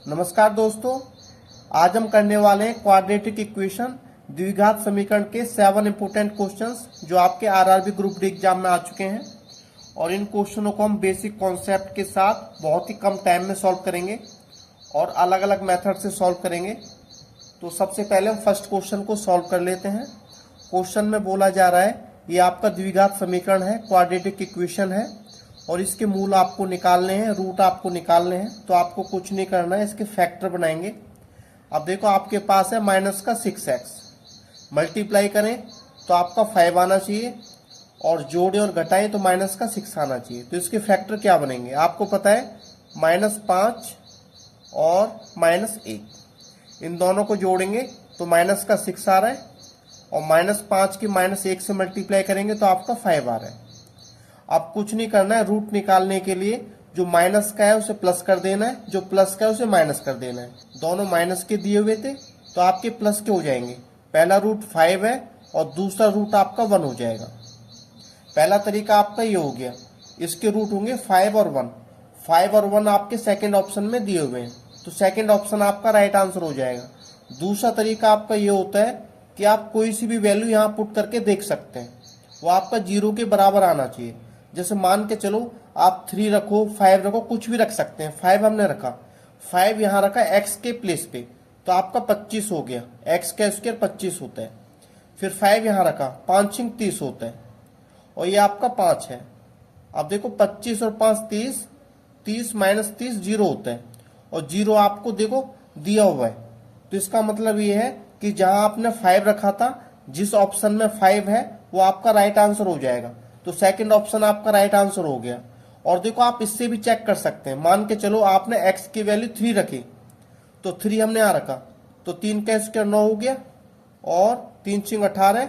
नमस्कार दोस्तों, आज हम करने वाले हैं क्वाड्रेटिक इक्वेशन द्विघात समीकरण के 7 इंपोर्टेंट क्वेश्चंस जो आपके आरआरबी ग्रुप डी एग्जाम में आ चुके हैं। और इन क्वेश्चनों को हम बेसिक कॉन्सेप्ट के साथ बहुत ही कम टाइम में सॉल्व करेंगे और अलग अलग मेथड से सॉल्व करेंगे। तो सबसे पहले हम फर्स्ट क्वेश्चन को सॉल्व कर लेते हैं। क्वेश्चन में बोला जा रहा है ये आपका द्विघात समीकरण है, क्वाड्रेटिक इक्वेशन है और इसके मूल आपको निकालने हैं, रूट आपको निकालने हैं। तो आपको कुछ नहीं करना है, इसके फैक्टर बनाएंगे। अब देखो आपके पास है माइनस का 6x, मल्टीप्लाई करें तो आपका 5 आना चाहिए और जोड़े और घटाएं तो माइनस का 6 आना चाहिए। तो इसके फैक्टर क्या बनेंगे आपको पता है, -5 और -1। इन दोनों को जोड़ेंगे तो माइनस का 6 आ रहा है और -5 की -1 से मल्टीप्लाई करेंगे तो आपका 5 आ रहा है। अब कुछ नहीं करना है, रूट निकालने के लिए जो माइनस का है उसे प्लस कर देना है, जो प्लस का है उसे माइनस कर देना है। दोनों माइनस के दिए हुए थे तो आपके प्लस के हो जाएंगे। पहला रूट 5 है और दूसरा रूट आपका 1 हो जाएगा। पहला तरीका आपका ये हो गया, इसके रूट होंगे 5 और 1। 5 और 1 आपके सेकेंड ऑप्शन में दिए हुए हैं तो सेकेंड ऑप्शन आपका राइट आंसर हो जाएगा। दूसरा तरीका आपका ये होता है कि आप कोई सी भी वैल्यू यहाँ पुट करके देख सकते हैं, वो आपका 0 के बराबर आना चाहिए। जैसे मान के चलो आप 3 रखो, 5 रखो, कुछ भी रख सकते हैं। 5 हमने रखा, 5 यहाँ रखा x के प्लेस पे तो आपका 25 हो गया। x का स्क्वायर 25 होता है। फिर 5 यहाँ रखा, 5 × 30 होता है और ये आपका 5 है। अब देखो 25 और 5 30, 30 - 30 0 होता है और 0 आपको देखो दिया हुआ है। तो इसका मतलब ये है कि जहां आपने 5 रखा था, जिस ऑप्शन में 5 है वो आपका राइट आंसर हो जाएगा। तो सेकंड ऑप्शन आपका राइट आंसर हो गया। और देखो आप इससे भी चेक कर सकते हैं, मान के चलो आपने x की वैल्यू 3 रखी तो 3 हमने यहाँ रखा तो 3 का स्क्वायर 9 हो गया और 3 × 18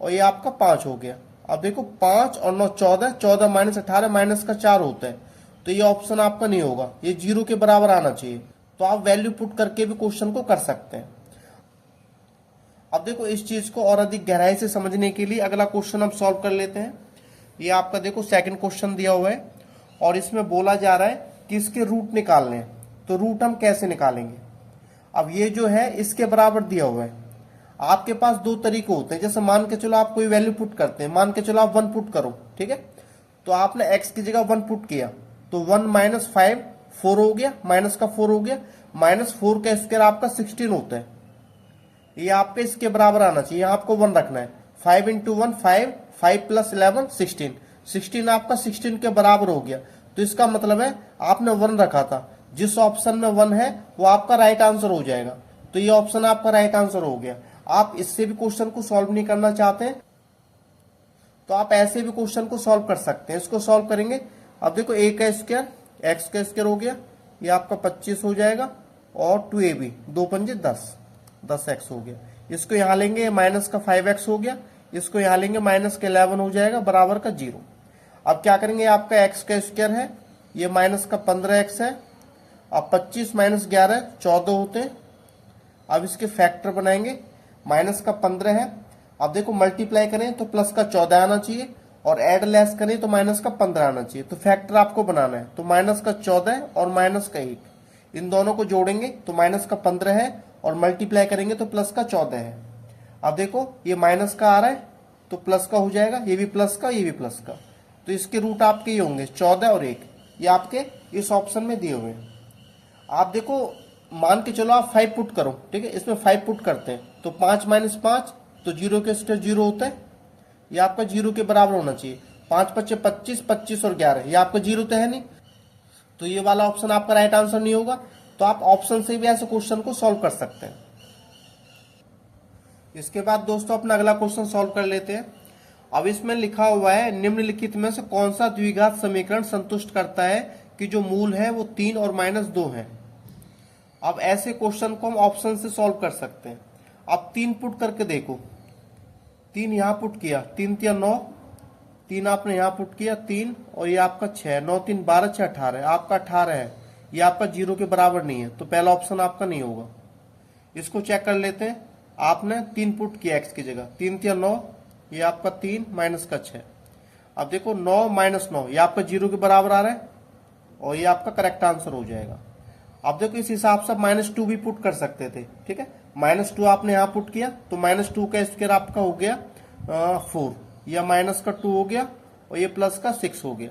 और ये आपका 5 हो गया। अब देखो 5 और 9 14, 14 - 18 माइनस का 4 होता है। तो ये ऑप्शन आपका नहीं होगा, ये 0 के बराबर आना चाहिए। तो आप वैल्यू पुट करके भी क्वेश्चन को कर सकते हैं। अब देखो इस चीज को और अधिक गहराई से समझने के लिए अगला क्वेश्चन हम सॉल्व कर लेते हैं। ये आपका देखो सेकंड क्वेश्चन दिया हुआ है और इसमें बोला जा रहा है कि इसके रूट निकालने हैं। तो रूट हम कैसे निकालेंगे? अब ये जो है इसके बराबर दिया हुआ है। आपके पास दो तरीके होते हैं। जैसे मान के चलो आप कोई वैल्यू पुट करते हैं, मान के चलो आप 1 पुट करो, ठीक है। तो आपने x की जगह 1 पुट किया तो 1 - 5 4 हो गया, माइनस का 4 हो गया। -4 का स्क्वायर आपका 16 होता है। ये आपके इसके बराबर आना चाहिए, आपको 1 रखना है। 5 × 1 5, 5 + 11 16, 16 आपका 16 के बराबर हो गया। तो इसका मतलब है आपने 1 रखा था, जिस ऑप्शन में 1 है वो आपका राइट आंसर हो जाएगा। तो ये ऑप्शन आपका राइट आंसर हो गया। आप इससे भी क्वेश्चन को सॉल्व नहीं करना चाहते हैं तो आप ऐसे भी क्वेश्चन को सॉल्व कर सकते हैं। इसको सॉल्व करेंगे। अब देखो a का स्क्वायर x का स्क्वायर हो गया, ये आपका 25 हो जाएगा और 2ab 2 × 5 10, 10x हो गया। इसको यहाँ लेंगे, माइनस का 5x हो गया। इसको यहाँ लेंगे, माइनस का 11 हो जाएगा बराबर का 0। अब क्या करेंगे, आपका x का स्क्वायर है, ये माइनस का 15x है। अब 25 - 11 14 होते हैं। अब इसके फैक्टर बनाएंगे। माइनस का 15 है, अब देखो मल्टीप्लाई करें तो प्लस का 14 आना चाहिए और ऐड लेस करें तो माइनस का 15 आना चाहिए। तो फैक्टर आपको बनाना है। तो माइनस का 14 और माइनस का 1, इन दोनों को जोड़ेंगे तो माइनस का 15 है और मल्टीप्लाई करेंगे तो प्लस का 14 है। अब देखो ये माइनस का आ रहा है तो प्लस का हो जाएगा, ये भी प्लस का, ये भी प्लस का। तो इसके रूट आपके ये होंगे 14 और 1, ये आपके इस ऑप्शन में दिए हुए हैं। आप देखो मान के चलो आप 5 पुट करो, ठीक है। इसमें 5 पुट करते हैं तो 5 - 5 तो 0 के स्क्वायर 0 होता है, ये आपका 0 के बराबर होना चाहिए। 5 × 5 25, 25 और 11, ये आपका 0 तो है नहीं, तो ये वाला ऑप्शन आपका राइट आंसर नहीं होगा। तो आप ऑप्शन से भी ऐसे क्वेश्चन को सॉल्व कर सकते हैं। इसके बाद दोस्तों अपना अगला क्वेश्चन सॉल्व कर लेते हैं। अब इसमें लिखा हुआ है निम्नलिखित में से कौन सा द्विघात समीकरण संतुष्ट करता है कि जो मूल है वो 3 और -2 है। अब ऐसे क्वेश्चन को हम ऑप्शन से सॉल्व कर सकते हैं। अब 3 पुट करके देखो, 3 यहाँ पुट किया, 3 × 9, 3 आपने यहाँ पुट किया 3 और ये आपका 6, 9 × 3 12, 6 18, आपका 18 है। ये आपका 0 के बराबर नहीं है तो पहला ऑप्शन आपका नहीं होगा। इसको चेक कर लेते हैं। आपने 3 पुट किया x की जगह, 3 × 9, ये आपका 3 माइनस का 6। अब देखो 9 - 9, ये आपका 0 के बराबर आ रहा है और ये आपका करेक्ट आंसर हो जाएगा। अब देखो इस हिसाब से -2 भी पुट कर सकते थे, ठीक है। -2 आपने यहाँ पुट किया तो -2 का स्क्वायर आपका हो गया 4, या माइनस का 2 हो गया और ये प्लस का 6 हो गया।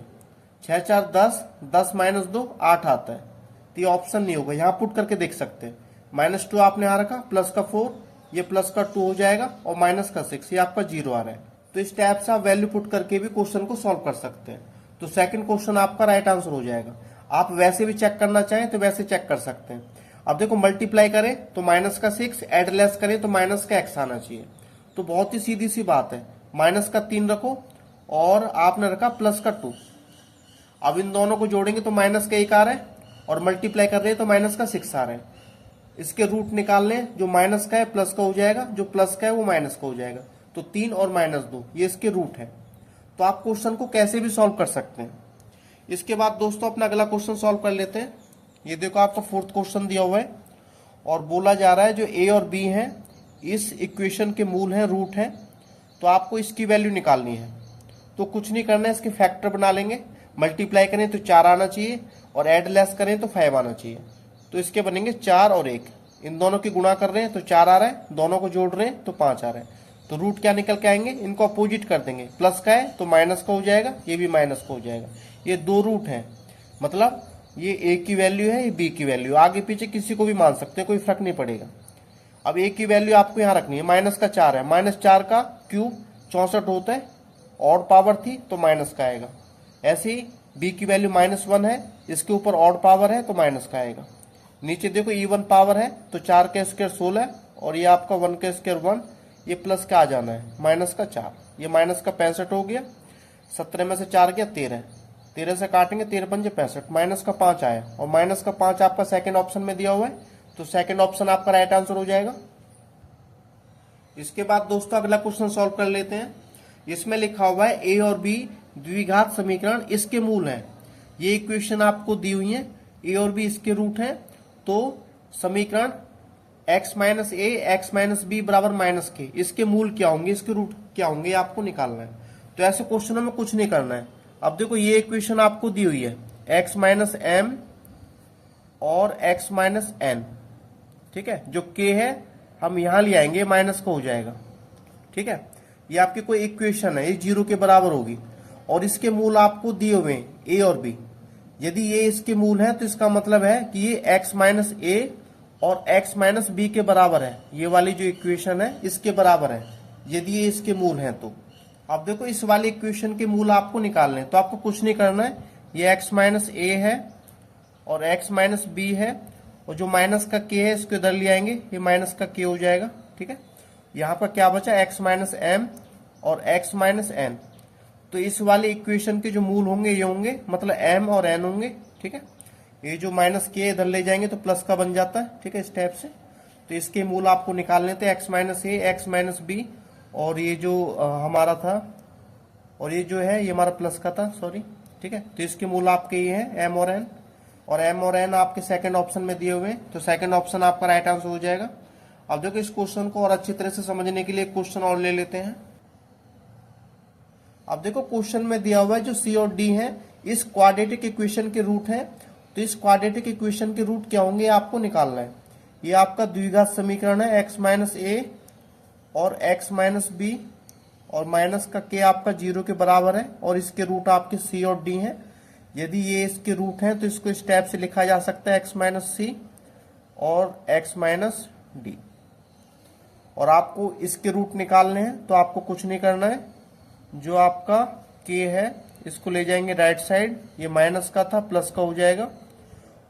6 4 10, 10 - 2 8 आता है, तो ये ऑप्शन नहीं होगा, यहाँ पुट करके देख सकते हैं। -2 आपने यहाँ रखा, प्लस का 4, ये प्लस का 2 हो जाएगा और माइनस का 6, ये आपका 0 आ रहा है। तो इस टाइप से आप वैल्यू पुट करके भी क्वेश्चन को सॉल्व कर सकते हैं। तो सेकंड क्वेश्चन आपका राइट आंसर हो जाएगा। आप वैसे भी चेक करना चाहें तो वैसे चेक कर सकते हैं। अब देखो मल्टीप्लाई करें तो माइनस का 6, एड लेस करें तो माइनस का x आना चाहिए। तो बहुत ही सीधी सी बात है, माइनस का 3 रखो और आपने रखा प्लस का 2। अब इन दोनों को जोड़ेंगे तो माइनस का 1 आ रहा है और मल्टीप्लाई कर रहे हैं तो माइनस का 6 आ रहा है। इसके रूट निकाल लें, जो माइनस का है प्लस का हो जाएगा, जो प्लस का है वो माइनस का हो जाएगा। तो 3 और -2 ये इसके रूट है। तो आप क्वेश्चन को कैसे भी सॉल्व कर सकते हैं। इसके बाद दोस्तों अपना अगला क्वेश्चन सॉल्व कर लेते हैं। ये देखो आपका फोर्थ क्वेश्चन दिया हुआ है और बोला जा रहा है जो a और b है इस इक्वेशन के मूल हैं, रूट है, तो आपको इसकी वैल्यू निकालनी है। तो कुछ नहीं करना है, इसके फैक्टर बना लेंगे। मल्टीप्लाई करें तो 4 आना चाहिए और ऐड लेस करें तो 5 आना चाहिए। तो इसके बनेंगे 4 और 1, इन दोनों की गुणा कर रहे हैं तो 4 आ रहा है, दोनों को जोड़ रहे हैं तो 5 आ रहा है। तो रूट क्या निकल के आएंगे, इनको अपोजिट कर देंगे। प्लस का है तो माइनस का हो जाएगा, ये भी माइनस का हो जाएगा। ये 2 रूट हैं, मतलब ये a की वैल्यू है, ये b की वैल्यू। आगे पीछे किसी को भी मान सकते हैं, कोई फर्क नहीं पड़ेगा। अब a की वैल्यू आपको यहाँ रखनी है, माइनस का 4 है, -4 का क्यूब 64 होता है, ऑड पावर थी तो माइनस का आएगा। ऐसे ही b की वैल्यू -1 है, इसके ऊपर ऑड पावर है तो माइनस का आएगा। नीचे देखो इवन पावर है तो 4 का स्क्वायर 16 और ये आपका 1 का स्क्वायर 1, ये प्लस का आ जाना है माइनस का 4, ये माइनस का 65 हो गया। 17 में से 4 गया 13, 13 से काटेंगे 13 पंजे 65, माइनस का 5 आया और माइनस का 5 आपका सेकंड ऑप्शन में दिया हुआ है, तो सेकंड ऑप्शन आपका राइट आंसर हो जाएगा। इसके बाद दोस्तों अगला क्वेश्चन सॉल्व कर लेते हैं। इसमें लिखा हुआ है a और b द्विघात समीकरण इसके मूल हैं। ये इक्वेशन आपको दी हुई है, a और b इसके रूट हैं। तो समीकरण x - a x - b बराबर -k, इसके मूल क्या होंगे, इसके रूट क्या होंगे, आपको निकालना है। तो ऐसे क्वेश्चनों में कुछ नहीं करना है। अब देखो ये इक्वेशन आपको दी हुई है, x - m और x - n, ठीक है। जो k है हम यहां ले आएंगे, माइनस का हो जाएगा, ठीक है। ये आपकी कोई इक्वेशन है, ये 0 के बराबर होगी और इसके मूल आपको दिए हुए हैं a और b। यदि ये इसके मूल है तो इसका मतलब है कि ये x - a और x - b के बराबर है। ये वाली जो इक्वेशन है इसके बराबर है, यदि ये इसके मूल हैं तो। अब देखो इस वाली इक्वेशन के मूल आपको निकालने हैं, तो आपको कुछ नहीं करना है। ये x - a है और x - b है और जो माइनस का k है इसको इधर ले आएंगे, ये माइनस का k हो जाएगा, ठीक है। यहाँ पर क्या बचा, x - m और x - n। तो इस वाले इक्वेशन के जो मूल होंगे ये होंगे, मतलब m और n होंगे, ठीक है। ये जो माइनस k इधर ले जाएंगे तो प्लस का बन जाता है, ठीक है, इस टाइप से। तो इसके मूल आपको निकालने थे, x - a x - b और ये जो हमारा था, और ये जो है ये हमारा प्लस का था, सॉरी, ठीक है। तो इसके मूल आपके ये हैं m और n, और m और n आपके सेकंड ऑप्शन में दिए हुए हैं, तो सेकंड ऑप्शन आपका राइट आंसर हो जाएगा। अब देखो इस क्वेश्चन को और अच्छी तरह से समझने के लिए क्वेश्चन और ले लेते हैं। अब देखो क्वेश्चन में दिया हुआ है जो c और d है इस क्वाड्रेटिक इक्वेशन के रूट है। तो इस क्वाड्रेटिक इक्वेशन के रूट क्या होंगे आपको निकालना है। ये आपका द्विघात समीकरण है, x - a और x - b और माइनस का k आपका 0 के बराबर है और इसके रूट आपके c और d हैं। यदि ये इसके रूट हैं तो इसको इस टाइप से लिखा जा सकता है, x - c और x - d। और आपको इसके रूट निकालने हैं तो आपको कुछ नहीं करना है, जो आपका k है इसको ले जाएंगे राइट साइड, ये माइनस का था प्लस का हो जाएगा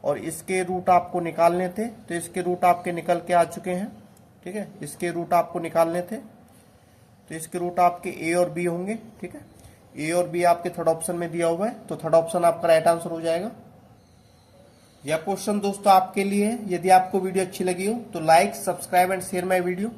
और इसके रूट आपको निकालने थे, तो इसके रूट आपके निकल के आ चुके हैं, ठीक है। इसके रूट आपको निकालने थे तो इसके रूट आपके a और b होंगे, ठीक है। a और b आपके थर्ड ऑप्शन में दिया हुआ है, तो थर्ड ऑप्शन आपका राइट आंसर हो जाएगा। यह क्वेश्चन दोस्तों आपके लिए है। यदि आपको वीडियो अच्छी लगी हो तो like, subscribe and share my video.